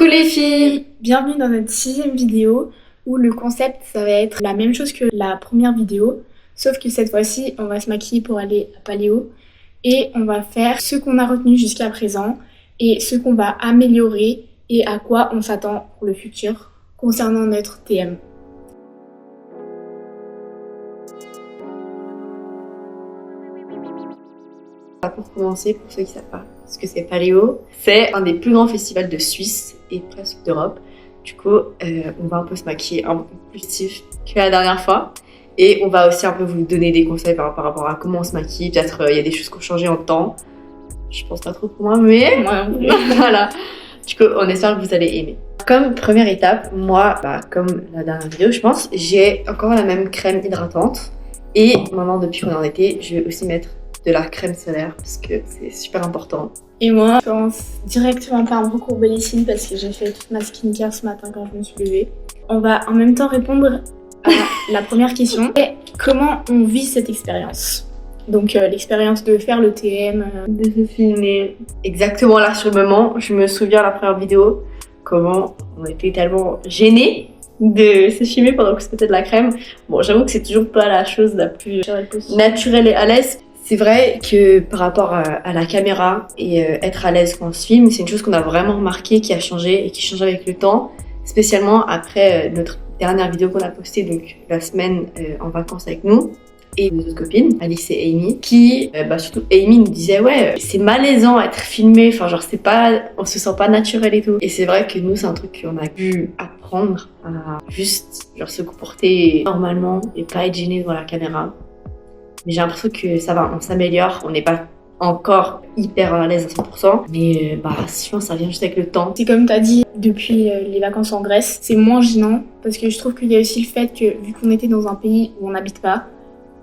Coucou les filles! Bienvenue dans notre 6e vidéo où le concept ça va être la même chose que la première vidéo, sauf que cette fois-ci on va se maquiller pour aller à Paléo et on va faire ce qu'on a retenu jusqu'à présent et ce qu'on va améliorer et à quoi on s'attend pour le futur concernant notre TM. Pour commencer, pour ceux qui ne savent pas ce que c'est Paléo, c'est un des plus grands festivals de Suisse et presque d'Europe. Du coup, on va un peu se maquiller un peu plus stiff que la dernière fois. Et on va aussi un peu vous donner des conseils par rapport à comment on se maquille. Peut-être il y a des choses qui ont changé en temps. Je pense pas trop pour moi, mais voilà. Du coup, on espère que vous allez aimer. Comme première étape, moi, comme la dernière vidéo, je pense, j'ai encore la même crème hydratante. Et maintenant, depuis qu'on est en été, je vais aussi mettre de la crème solaire parce que c'est super important. Et moi, je commence directement par me recourber les cils parce que j'ai fait toute ma skincare ce matin quand je me suis levée. On va en même temps répondre à la première question. Et comment on vit cette expérience? Donc l'expérience de faire le TM, de se filmer. Exactement là sur le moment, je me souviens la première vidéo, comment on était tellement gênés de se filmer pendant que se mettait de la crème. Bon, j'avoue que c'est toujours pas la chose la plus naturelle et à l'aise. C'est vrai que par rapport à la caméra et être à l'aise quand on se filme, c'est une chose qu'on a vraiment remarqué qui a changé et qui change avec le temps, spécialement après notre dernière vidéo qu'on a postée, donc la semaine en vacances avec nous et nos autres copines, Alice et Amy, qui, surtout Amy nous disait ouais, c'est malaisant être filmé, enfin genre c'est pas, on se sent pas naturel et tout. Et c'est vrai que nous c'est un truc qu'on a dû apprendre à juste genre se comporter normalement et pas être gêné devant la caméra. Mais j'ai l'impression que ça va, on s'améliore, on n'est pas encore hyper à l'aise à 100%, mais je pense que ça vient juste avec le temps. C'est comme tu as dit, depuis les vacances en Grèce, c'est moins gênant, parce que je trouve qu'il y a aussi le fait que, vu qu'on était dans un pays où on n'habite pas,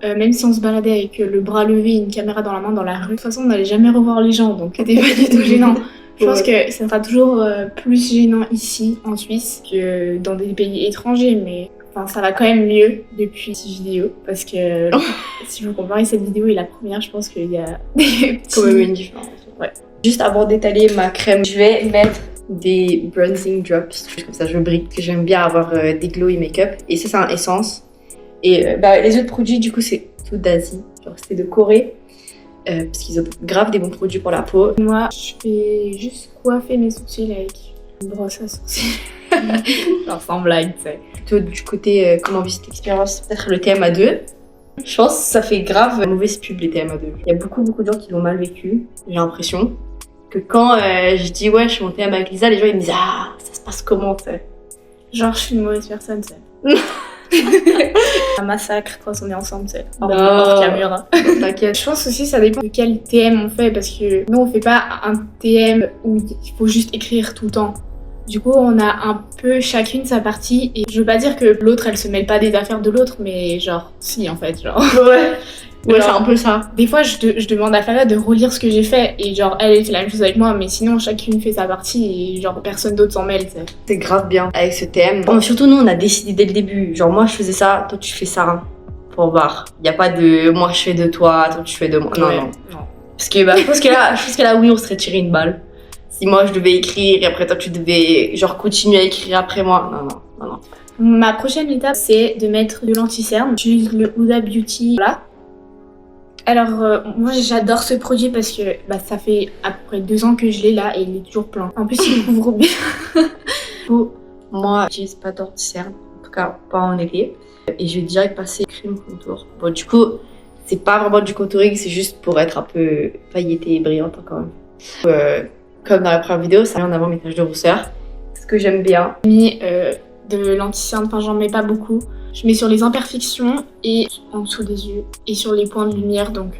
même si on se baladait avec le bras levé et une caméra dans la main dans la rue, de toute façon on n'allait jamais revoir les gens, donc c'était pas du tout gênant. Je pense que ça sera toujours plus gênant ici, en Suisse, que dans des pays étrangers, mais... Enfin, ça va quand même mieux depuis cette vidéo parce que si vous comparez cette vidéo et la première, je pense qu'il y a quand même une différence. Ouais. Juste avant d'étaler ma crème, je vais mettre des bronzing drops, comme ça je brille, que j'aime bien avoir des glowy make-up. Et ça c'est un essence. Et les autres produits du coup c'est tout d'Asie, genre c'est de Corée. Parce qu'ils ont grave des bons produits pour la peau. Moi je fais juste coiffer mes sourcils avec une brosse à sourcils. Genre sans blague, tu sais. Plutôt du côté comment on vit cette expérience, peut-être le TM à 2. Je pense que ça fait grave mauvaise pub les TM à 2. Il y a beaucoup de gens qui l'ont mal vécu, j'ai l'impression. Que quand je dis ouais je suis mon TM avec Lisa, les gens ils me disent ah ça se passe comment, tu sais. Genre je suis une mauvaise personne, tu sais. Un massacre quand on est ensemble, tu sais. Hors caméra. T'inquiète. Je pense aussi ça dépend de quel TM on fait parce que nous on fait pas un TM où il faut juste écrire tout le temps. Du coup, on a un peu chacune sa partie et je veux pas dire que l'autre elle se mêle pas des affaires de l'autre, mais genre, si en fait, genre. Ouais, c'est un peu ça. Des fois, je demande à Fala de relire ce que j'ai fait et genre, elle fait la même chose avec moi, mais sinon, chacune fait sa partie et genre, personne d'autre s'en mêle, t'sais. C'est grave bien avec ce thème. Bon, surtout, nous, on a décidé dès le début. Genre, moi, je faisais ça, toi, tu fais ça. Pour voir. Y a pas de moi, je fais de toi, toi, tu fais de moi. Ouais. Non. Parce que, je pense que là, oui, on serait tiré une balle. Si moi je devais écrire et après toi tu devais genre continuer à écrire après moi, non. Ma prochaine étape c'est de mettre de l'anti-cerne. J'utilise le Huda Beauty là. Alors moi j'adore ce produit parce que ça fait à peu près 2 ans que je l'ai là et il est toujours plein. En plus il couvre bien. Moi j'utilise pas d'anti-cerne, en tout cas pas en été. Et je vais direct passer crème contour. Bon du coup c'est pas vraiment du contouring, c'est juste pour être un peu pailletée et brillante encore même. Comme dans la première vidéo, ça met en avant mes taches de rousseur. Ce que j'aime bien. J'ai mis de l'anti-cerne, enfin j'en mets pas beaucoup. Je mets sur les imperfections et en dessous des yeux. Et sur les points de lumière, donc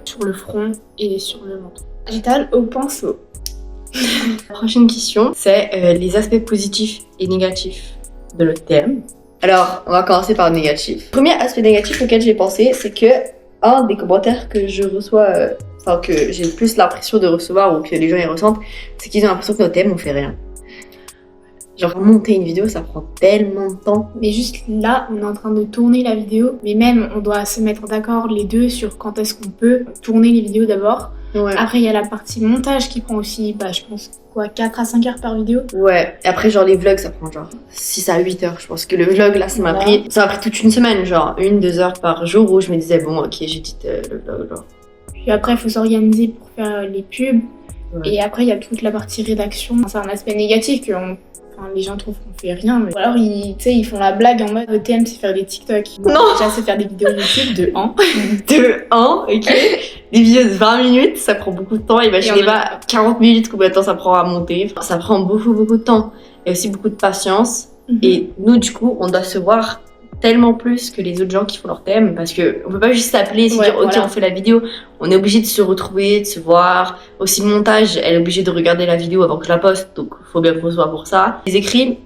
sur le front et sur le menton. J'étale au pinceau. La prochaine question, c'est les aspects positifs et négatifs de notre thème. Alors, on va commencer par le négatif. Le premier aspect négatif auquel j'ai pensé, c'est que un des commentaires que je reçois... que j'ai plus l'impression de recevoir ou que les gens y ressentent, c'est qu'ils ont l'impression que notre thème on fait rien. Genre monter une vidéo ça prend tellement de temps. Mais juste là on est en train de tourner la vidéo, mais même on doit se mettre d'accord les deux sur quand est-ce qu'on peut tourner les vidéos d'abord Ouais. Après, il y a la partie montage qui prend aussi, je pense, 4 à 5 heures par vidéo. Ouais. Et après, genre, les vlogs, ça prend genre 6 à 8 heures. Je pense que le vlog, là, ça m'a pris toute une semaine, genre 1-2 heures par jour où je me disais, bon, ok, j'édite le vlog, genre. Puis après, il faut s'organiser pour faire les pubs. Ouais. Et après, il y a toute la partie rédaction. C'est un aspect négatif que les gens trouvent qu'on fait rien. Mais... Ou alors, ils font la blague en mode le thème, c'est faire des TikTok. Non. Déjà, c'est faire des vidéos YouTube de 1. De 1, ok. Des vidéos de 20 minutes, ça prend beaucoup de temps. Imaginez pas 40 minutes, combien de temps ça prend à monter. Ça prend beaucoup, beaucoup de temps. Et aussi beaucoup de patience. Et nous, du coup, on doit se voir tellement plus que les autres gens qui font leur thème, parce que on peut pas juste s'appeler et se dire ok, voilà, on fait la vidéo. On est obligé de se retrouver, de se voir. Aussi le montage, elle est obligée de regarder la vidéo avant que je la poste, donc faut bien qu'on se voit pour ça. Les écrits,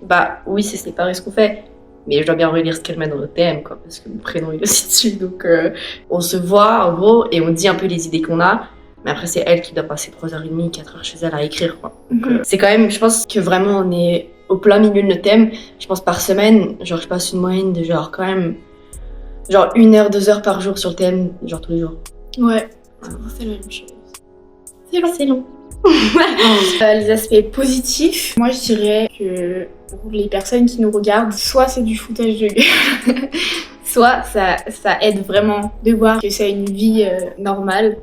oui, c'est séparé ce qu'on fait, mais je dois bien relire ce qu'elle met dans le thème, quoi, parce que mon prénom est aussi dessus, donc on se voit en gros et on dit un peu les idées qu'on a. Mais après, c'est elle qui doit passer 3h30, 4h chez elle à écrire, quoi. Donc, c'est quand même, je pense que vraiment on est au plein milieu de notre thème. Je pense par semaine, genre je passe une moyenne de genre quand même genre 1 heure, 2 heures par jour sur le thème, genre tous les jours. Ouais, c'est la même chose. C'est long. C'est long. Les aspects positifs, moi je dirais que pour les personnes qui nous regardent, soit c'est du foutage de gueule, soit ça aide vraiment de voir que c'est une vie normale,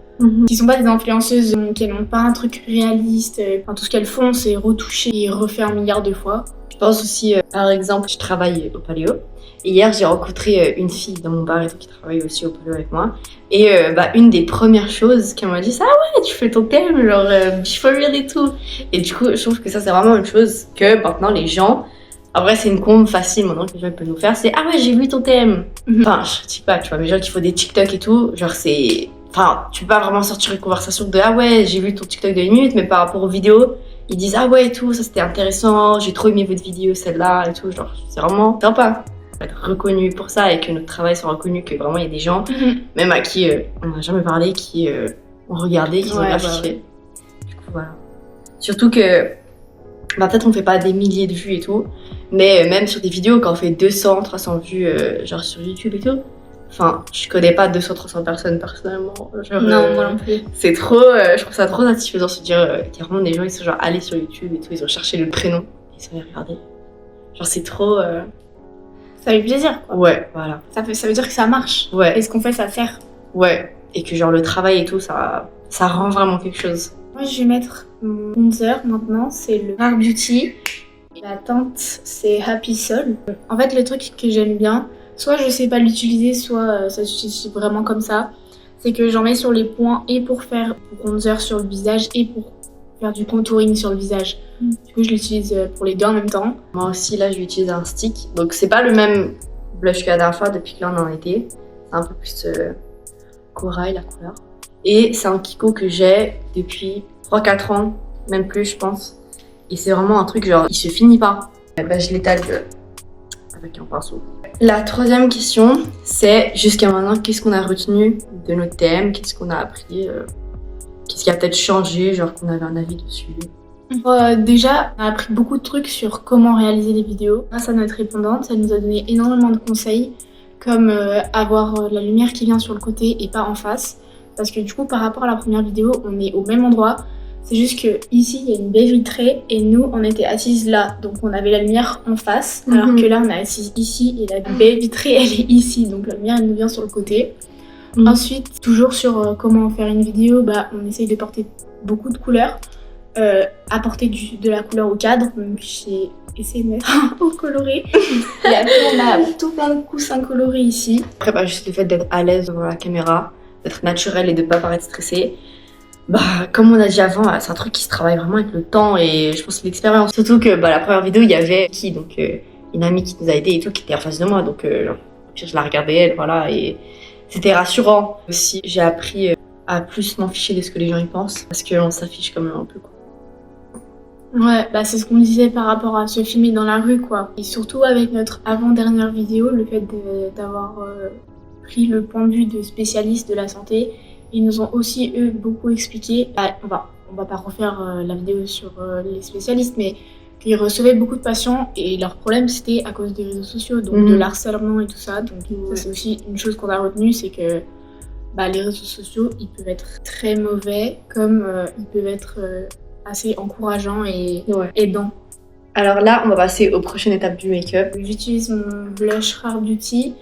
qui sont pas des influenceuses, qui n'ont pas un truc réaliste. Tout ce qu'elles font, c'est retoucher et refaire 1 milliard de fois. Je pense aussi, par exemple, je travaille au Paléo. Et hier, j'ai rencontré une fille dans mon bar et tout, qui travaille aussi au Paléo avec moi. Et une des premières choses qu'elle m'a dit, c'est ah ouais, tu fais ton thème, genre, before real et tout. Et du coup, je trouve que ça, c'est vraiment une chose que maintenant les gens, en vrai, c'est une combe facile maintenant que les gens peuvent nous faire, c'est ah ouais, j'ai vu ton thème. Enfin, je sais pas, tu vois, mais genre qui font des TikTok et tout, genre c'est. Enfin, tu peux pas vraiment sortir une conversation de ah ouais, j'ai vu ton TikTok de 1 minute, mais par rapport aux vidéos, ils disent ah ouais et tout, ça c'était intéressant, j'ai trop aimé votre vidéo, celle-là et tout, genre c'est vraiment sympa être reconnu pour ça et que notre travail soit reconnu, que vraiment il y a des gens, même à qui on n'a jamais parlé, qui ont regardé, qui ont gratifié. Du coup voilà. Surtout que peut-être on fait pas des milliers de vues et tout, mais même sur des vidéos quand on fait 200, 300 vues genre sur YouTube et tout, enfin, je connais pas 200-300 personnes personnellement. Genre, non, moi non plus. C'est trop, je trouve ça trop satisfaisant de se dire qu'il y a vraiment des gens, ils sont genre allés sur YouTube et tout, ils ont cherché le prénom, ils sont allés regarder. Genre c'est trop... Ça fait plaisir, quoi. Ouais, voilà. Ça veut dire que ça marche. Ouais. Et ce qu'on fait, ça sert. Ouais. Et que genre le travail et tout, ça rend vraiment quelque chose. Moi, je vais mettre mon sponsor maintenant, c'est le Rare Beauty. La teinte, c'est Happy Soul. En fait, le truc que j'aime bien, soit je sais pas l'utiliser, soit ça s'utilise vraiment comme ça, c'est que j'en mets sur les points et pour faire bronzer sur le visage et pour faire du contouring sur le visage. Du coup, je l'utilise pour les deux en même temps. Moi aussi, là, je vais utiliser un stick. Donc, c'est pas le même blush que la dernière fois depuis que là, on en été. C'est un peu plus corail, la couleur. Et c'est un Kiko que j'ai depuis 3-4 ans, même plus, je pense. Et c'est vraiment un truc, genre, il se finit pas. Je l'étale avec un pinceau. La troisième question, c'est jusqu'à maintenant, qu'est-ce qu'on a retenu de notre thème? Qu'est-ce qu'on a appris? Qu'est-ce qui a peut-être changé, genre qu'on avait un avis dessus? Déjà, on a appris beaucoup de trucs sur comment réaliser des vidéos. Grâce à notre répondante, elle nous a donné énormément de conseils, comme avoir la lumière qui vient sur le côté et pas en face. Parce que du coup, par rapport à la première vidéo, on est au même endroit. C'est juste que ici, il y a une baie vitrée et nous, on était assises là. Donc, on avait la lumière en face, alors que là, on est assise ici et la baie vitrée, elle est ici. Donc, la lumière, elle nous vient sur le côté. Ensuite, toujours sur comment faire une vidéo, on essaye de porter beaucoup de couleurs, apporter de la couleur au cadre. Donc j'ai essayé de mettre au coloré. Et après, on a tout plein de coussins colorés ici. Après, juste le fait d'être à l'aise devant la caméra, d'être naturel et de pas paraître stressé. Comme on a dit avant, c'est un truc qui se travaille vraiment avec le temps et je pense que l'expérience. Surtout que la première vidéo, il y avait une amie qui nous a aidé et tout, qui était en face de moi. Donc, je la regardais, elle, voilà, et c'était rassurant. Aussi, j'ai appris à plus m'en ficher de ce que les gens y pensent, parce qu'on s'affiche quand même un peu, quoi. Ouais, c'est ce qu'on disait par rapport à se filmer dans la rue, quoi. Et surtout avec notre avant-dernière vidéo, le fait d'avoir pris le point de vue de spécialistes de la santé, ils nous ont aussi, eux, beaucoup expliqué. On va pas refaire la vidéo sur les spécialistes, mais qu'ils recevaient beaucoup de patients et leur problème c'était à cause des réseaux sociaux, donc de l'harcèlement et tout ça. Donc ça c'est aussi une chose qu'on a retenue, c'est que les réseaux sociaux, ils peuvent être très mauvais, comme ils peuvent être assez encourageants et aidants. Alors là, on va passer aux prochaines étapes du make-up. J'utilise mon blush Rare Beauty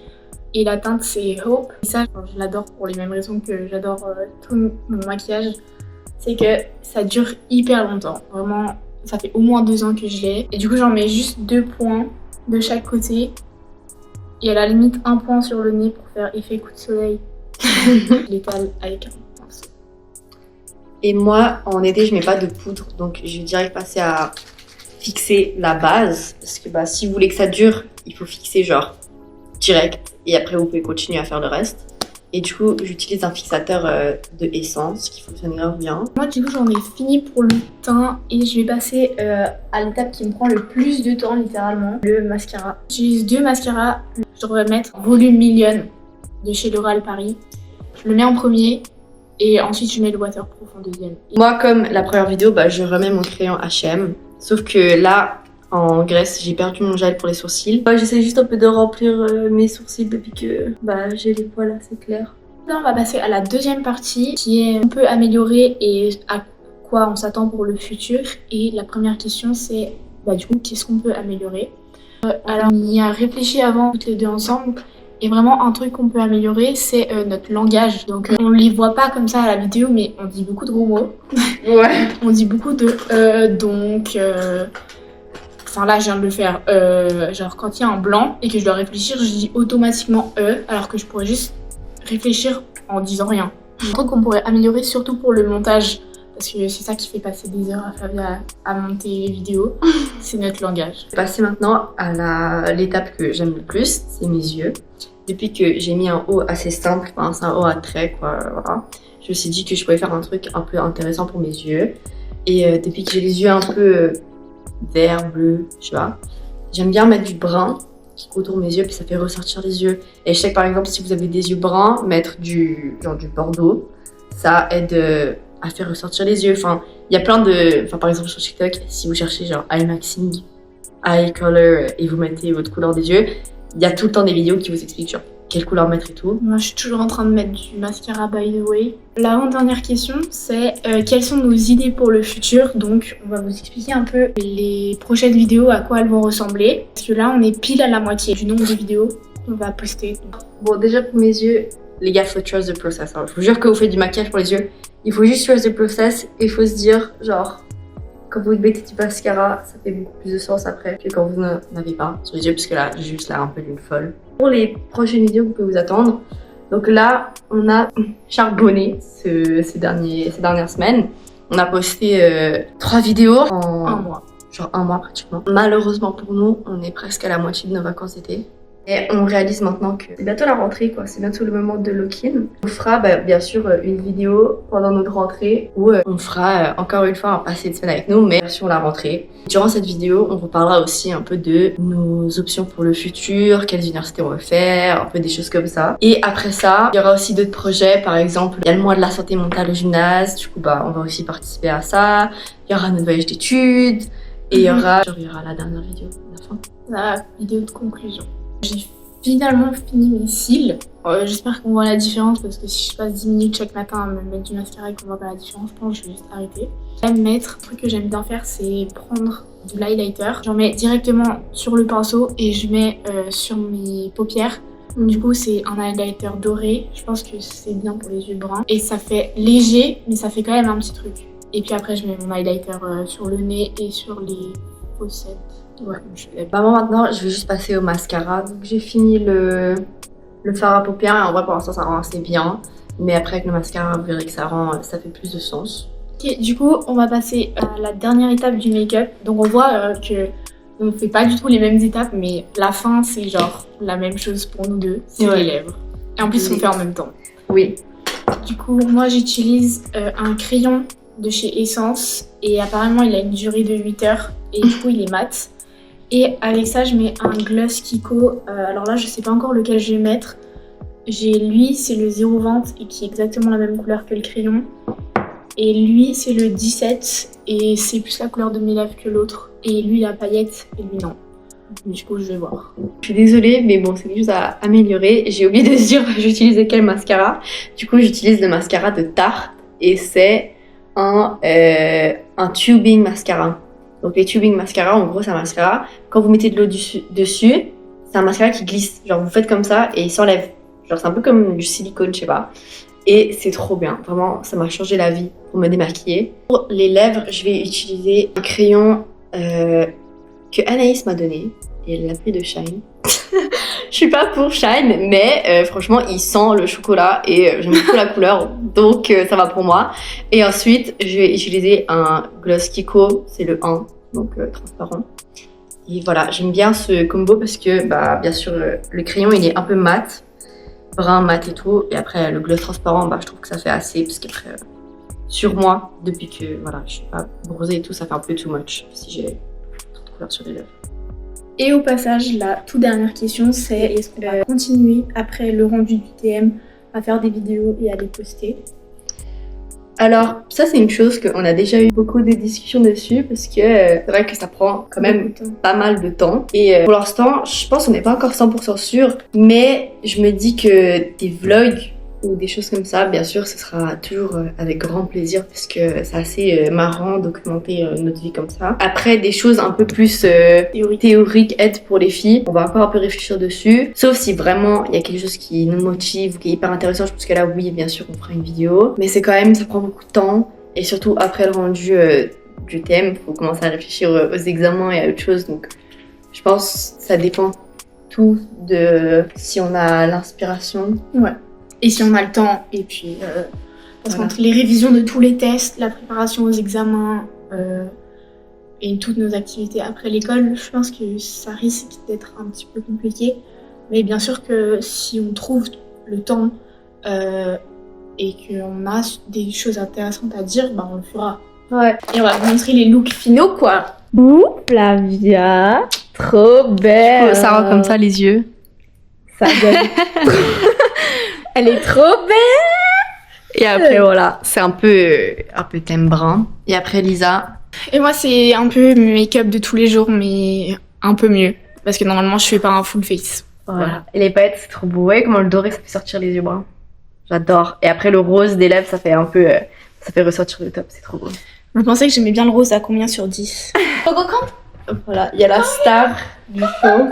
et la teinte c'est Hope. Et ça, je l'adore pour les mêmes raisons que j'adore tout mon maquillage. C'est que ça dure hyper longtemps. Vraiment, ça fait au moins 2 ans que je l'ai. Et du coup, j'en mets juste 2 points de chaque côté. Et à la limite, 1 point sur le nez pour faire effet coup de soleil. Je l'étale avec un pinceau. Et moi, en été, je mets pas de poudre. Donc, je vais direct passer à fixer la base. Parce que si vous voulez que ça dure, il faut fixer genre direct. Et après, vous pouvez continuer à faire le reste. Et du coup, j'utilise un fixateur de Essence qui fonctionne grave bien. Moi, du coup, j'en ai fini pour le teint et je vais passer à l'étape qui me prend le plus de temps, littéralement, le mascara. J'utilise 2 mascaras. Je devrais mettre Volume Million de chez L'Oréal Paris. Je le mets en premier et ensuite je mets le Waterproof en deuxième. Moi, comme la première vidéo, je remets mon crayon H&M. Sauf que là, en Grèce, j'ai perdu mon gel pour les sourcils. J'essaie juste un peu de remplir mes sourcils depuis que j'ai les poils assez clairs. Là, on va passer à la deuxième partie qui est un peu améliorée et à quoi on s'attend pour le futur. Et la première question, c'est du coup, qu'est-ce qu'on peut améliorer? Alors, on y a réfléchi avant, toutes les deux ensemble. Et vraiment, un truc qu'on peut améliorer, c'est notre langage. Donc, on les voit pas comme ça à la vidéo, mais on dit beaucoup de gros mots. Ouais. On dit beaucoup de donc. Enfin là, je viens de le faire. Genre, quand il y a un blanc et que je dois réfléchir, je dis automatiquement alors que je pourrais juste réfléchir en disant rien. Un truc qu'on pourrait améliorer, surtout pour le montage, parce que c'est ça qui fait passer des heures à Flavia à monter les vidéos, c'est notre langage. Je vais passer maintenant à l'étape que j'aime le plus, c'est mes yeux. Depuis que j'ai mis un haut assez simple, c'est un haut à traits, voilà, je me suis dit que je pouvais faire un truc un peu intéressant pour mes yeux. Et depuis que j'ai les yeux un peu vert, bleu, je sais pas, j'aime bien mettre du brun qui contourne mes yeux, puis ça fait ressortir les yeux. Et je sais que par exemple, si vous avez des yeux bruns, mettre du bordeaux, ça aide à faire ressortir les yeux. Enfin, il y a plein de... par exemple sur TikTok, si vous cherchez genre eye maxing, eye color, et vous mettez votre couleur des yeux, il y a tout le temps des vidéos qui vous expliquent genre quelle couleur mettre et tout. Moi, je suis toujours en train de mettre du mascara by the way. L'avant-dernière question, c'est quelles sont nos idées pour le futur? Donc, on va vous expliquer un peu les prochaines vidéos, à quoi elles vont ressembler. Parce que là, on est pile à la moitié du nombre de vidéos qu'on va poster. Bon, déjà pour mes yeux, les gars, faut trust the process. Je vous jure que vous faites du maquillage pour les yeux, il faut juste trust the process et il faut se dire, genre, quand vous mettez du mascara, ça fait beaucoup plus de sens après que quand vous n'en avez pas sur les yeux, parce que là, j'ai juste l'air un peu d'une folle. Pour les prochaines vidéos que vous pouvez vous attendre, donc là, on a charbonné ces dernières semaines. On a posté 3 vidéos en un mois. Genre 1 mois pratiquement. Malheureusement pour nous, on est presque à la moitié de nos vacances d'été. Et on réalise maintenant que c'est bientôt la rentrée, quoi. C'est bientôt le moment de lock-in. On fera bien sûr une vidéo pendant notre rentrée où on fera encore une fois un passé de semaine avec nous, mais sur la rentrée. Durant cette vidéo, on reparlera aussi un peu de nos options pour le futur, quelles universités on veut faire, un peu des choses comme ça. Et après ça, il y aura aussi d'autres projets. Par exemple, il y a le mois de la santé mentale au gymnase. Du coup, on va aussi participer à ça. Il y aura notre voyage d'études. Et il y aura la dernière vidéo, la fin. La vidéo de conclusion. J'ai finalement fini mes cils. J'espère qu'on voit la différence parce que si je passe 10 minutes chaque matin à me mettre du mascara et qu'on voit pas la différence, je pense que je vais juste arrêter. Un truc que j'aime bien faire, c'est prendre de l'highlighter. J'en mets directement sur le pinceau et je mets sur mes paupières. Du coup, c'est un highlighter doré. Je pense que c'est bien pour les yeux bruns. Et ça fait léger, mais ça fait quand même un petit truc. Et puis après, je mets mon highlighter sur le nez et sur les fossettes. Ouais, moi maintenant, je vais juste passer au mascara. Donc j'ai fini le fard à paupières et en vrai pour l'instant ça rend assez bien. Mais après avec le mascara, vous verrez que ça fait plus de sens. Ok, du coup, on va passer à la dernière étape du make-up. Donc on voit que on ne fait pas du tout les mêmes étapes, mais la fin c'est genre la même chose pour nous deux, c'est les lèvres. Et en plus on fait en même temps. Oui. Du coup, moi j'utilise un crayon de chez Essence et apparemment il a une durée de 8 heures et du coup il est mat. Et avec ça, je mets un gloss Kiko. Alors là, je sais pas encore lequel je vais mettre. J'ai lui, c'est le 020 et qui est exactement la même couleur que le crayon. Et lui, c'est le 17 et c'est plus la couleur de mes lèvres que l'autre. Et lui, la paillette et lui, non. Du coup, je vais voir. Je suis désolée, mais bon, c'est quelque chose à améliorer. J'ai oublié de dire j'utilisais quel mascara. Du coup, j'utilise le mascara de Tarte et c'est un tubing mascara. Donc les tubing mascara, en gros, c'est un mascara. Quand vous mettez de l'eau dessus, c'est un mascara qui glisse. Genre, vous faites comme ça et il s'enlève. Genre, c'est un peu comme du silicone, je sais pas. Et c'est trop bien. Vraiment, ça m'a changé la vie pour me démaquiller. Pour les lèvres, je vais utiliser un crayon que Anaïs m'a donné. Et elle l'a pris de Shine. Je suis pas pour Shine, mais franchement, il sent le chocolat et j'aime beaucoup la couleur, donc ça va pour moi. Et ensuite, je vais utiliser un gloss Kiko, c'est le 1, donc transparent. Et voilà, j'aime bien ce combo parce que, bah, bien sûr, le crayon, il est un peu mat, brun mat et tout. Et après, le gloss transparent, bah, je trouve que ça fait assez, parce qu'après, sur moi, depuis que voilà, je suis pas bronzée et tout, ça fait un peu too much si j'ai trop de couleur sur les lèvres. Et au passage, la toute dernière question, c'est est-ce qu'on va continuer après le rendu du TM à faire des vidéos et à les poster? Alors, ça c'est une chose qu'on a déjà eu beaucoup de discussions dessus parce que c'est vrai que ça prend quand même pas mal de temps. Et pour l'instant, je pense qu'on n'est pas encore 100% sûr, mais je me dis que des vlogs ou des choses comme ça, bien sûr, ce sera toujours avec grand plaisir parce que c'est assez marrant de documenter notre vie comme ça. Après, des choses un peu plus théoriques aident pour les filles, on va encore un peu réfléchir dessus. Sauf si vraiment il y a quelque chose qui nous motive ou qui est hyper intéressant, je pense que là, oui, bien sûr, on fera une vidéo. Mais c'est quand même, ça prend beaucoup de temps et surtout après le rendu du thème, faut commencer à réfléchir aux examens et à autre chose. Donc, je pense que ça dépend tout de si on a l'inspiration. Ouais. Et si on a le temps, et puis parce Voilà. qu'entre les révisions de tous les tests, la préparation aux examens et toutes nos activités après l'école, je pense que ça risque d'être un petit peu compliqué. Mais bien sûr que si on trouve le temps et qu'on a des choses intéressantes à dire, bah on le fera. Ouais. Et on va vous montrer les looks finaux, quoi. Ouh, Flavia, trop belle. Ça rend comme ça les yeux. Ça donne. Elle est trop belle. Et après voilà, c'est un peu thème brun. Et après Lisa. Et moi, c'est un peu make-up de tous les jours, mais un peu mieux. Parce que normalement, je fais pas un full face. Voilà. Et les paillettes, c'est trop beau. Ouais, comment le doré, ça fait sortir les yeux bruns. J'adore. Et après, le rose des lèvres, ça fait un peu. Ça fait ressortir le top, c'est trop beau. Vous pensez que j'aimais bien le rose à combien sur 10? Voilà, il y a la star du show.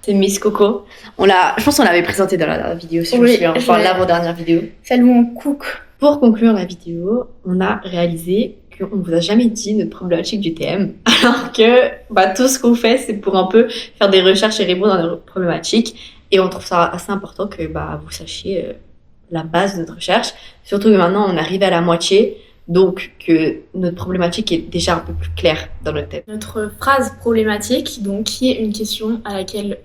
C'est Miss Coco. Je pense qu'on l'avait présentée dans la vidéo, si je me Oui, souviens. Enfin, l'avant-dernière vidéo. Celle où on cook. Pour conclure la vidéo, on a réalisé qu'on vous a jamais dit notre problématique du TM. Alors que tout ce qu'on fait, c'est pour un peu faire des recherches et répondre à nos problématiques. Et on trouve ça assez important que vous sachiez la base de notre recherche. Surtout que maintenant, on arrive à la moitié. Donc, que notre problématique est déjà un peu plus claire dans notre tête. Notre phrase problématique, donc, qui est une question à laquelle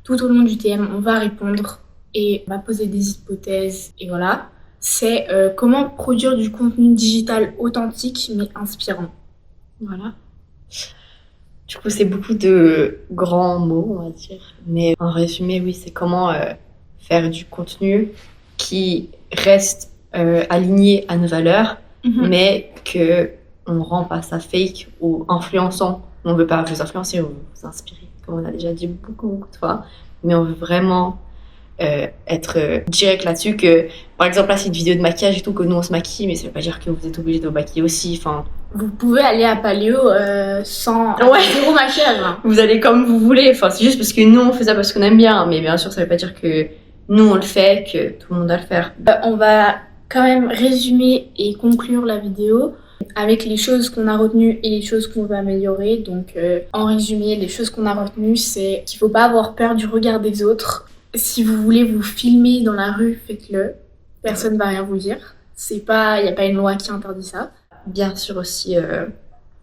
tout au long du TM, on va répondre et on va poser des hypothèses. Et voilà, c'est comment produire du contenu digital authentique mais inspirant. Voilà. Du coup, c'est beaucoup de grands mots, on va dire. Mais en résumé, oui, c'est comment faire du contenu qui reste aligné à nos valeurs, mais que on rend pas ça fake ou influençant. On veut pas vous influencer ou vous inspirer, comme on a déjà dit beaucoup de fois, mais on veut vraiment être direct là-dessus que, par exemple, là c'est une vidéo de maquillage et tout, que nous on se maquille, mais ça veut pas dire que vous êtes obligé de vous maquiller aussi, enfin... Vous pouvez aller à Paléo sans zéro maquillage. Hein. Vous allez comme vous voulez, enfin c'est juste parce que nous on fait ça parce qu'on aime bien, mais bien sûr ça veut pas dire que nous on le fait, que tout le monde doit le faire. On va quand même résumer et conclure la vidéo avec les choses qu'on a retenues et les choses qu'on veut améliorer. Donc en résumé, les choses qu'on a retenues, c'est qu'il faut pas avoir peur du regard des autres. Si vous voulez vous filmer dans la rue, faites-le. Personne va rien vous dire. Il n'y a pas une loi qui interdit ça. Bien sûr aussi,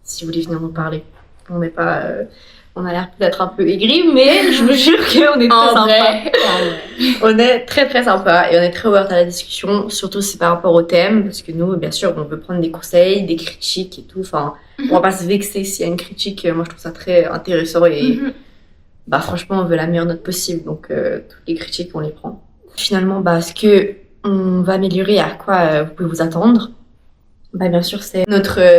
si vous voulez venir nous parler, on n'est pas... on a l'air peut-être un peu aigri, mais je vous jure qu'on est très sympa. On est très très sympa et on est très ouverte à la discussion, surtout si par rapport au thème, parce que nous, bien sûr, on veut prendre des conseils, des critiques et tout. Enfin, on va pas se vexer s'il y a une critique. Moi, je trouve ça très intéressant et franchement, on veut la meilleure note possible. Donc, toutes les critiques, on les prend. Finalement, ce que on va améliorer, à quoi vous pouvez vous attendre. Bah bien sûr, c'est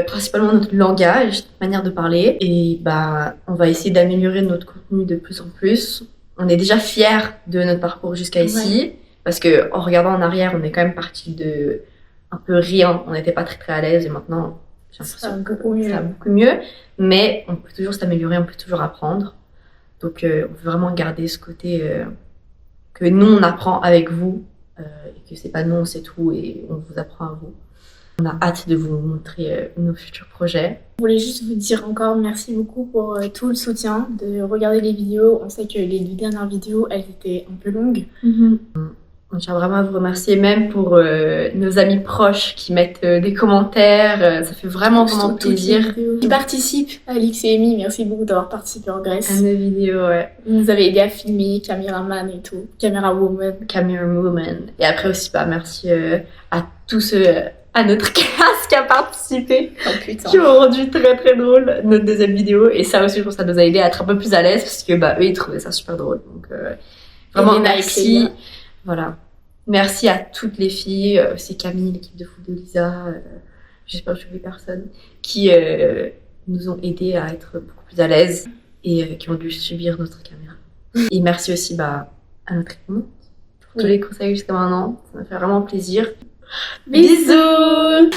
principalement notre langage, notre manière de parler. Et bah on va essayer d'améliorer notre contenu de plus en plus. On est déjà fiers de notre parcours jusqu'à ici. Parce que en regardant en arrière, on est quand même parti de un peu rien. On n'était pas très à l'aise et maintenant, j'ai l'impression que ça va beaucoup mieux. Mais on peut toujours s'améliorer, on peut toujours apprendre. Donc on veut vraiment garder ce côté que nous on apprend avec vous et que c'est pas nous on sait tout et on vous apprend à vous. On a hâte de vous montrer nos futurs projets. Je voulais juste vous dire encore merci beaucoup pour tout le soutien, de regarder les vidéos. On sait que les 2 dernières vidéos, elles étaient un peu longues. On tient vraiment à vous remercier, même pour nos amis proches qui mettent des commentaires. Ça fait vraiment plaisir. Qui participent, Alix et Amy, merci beaucoup d'avoir participé en Grèce. À nos vidéos, ouais. Vous nous avez aidé à filmer, caméraman et tout, camera woman. Et après aussi, bah, merci à tous ceux à notre classe qui a participé, Oh putain. qui ont rendu très drôle notre deuxième vidéo. Et ça aussi, je pense que ça nous a aidé à être un peu plus à l'aise parce que bah, eux, ils trouvaient ça super drôle. Donc vraiment, Elena merci. Voilà. Merci à toutes les filles, c'est Camille, l'équipe de foot de Lisa, j'espère que je n'oublie personne, qui nous ont aidés à être beaucoup plus à l'aise et qui ont dû subir notre caméra. Et merci aussi bah, à notre équipe pour tous les conseils jusqu'à maintenant, ça m'a fait vraiment plaisir. Bisous.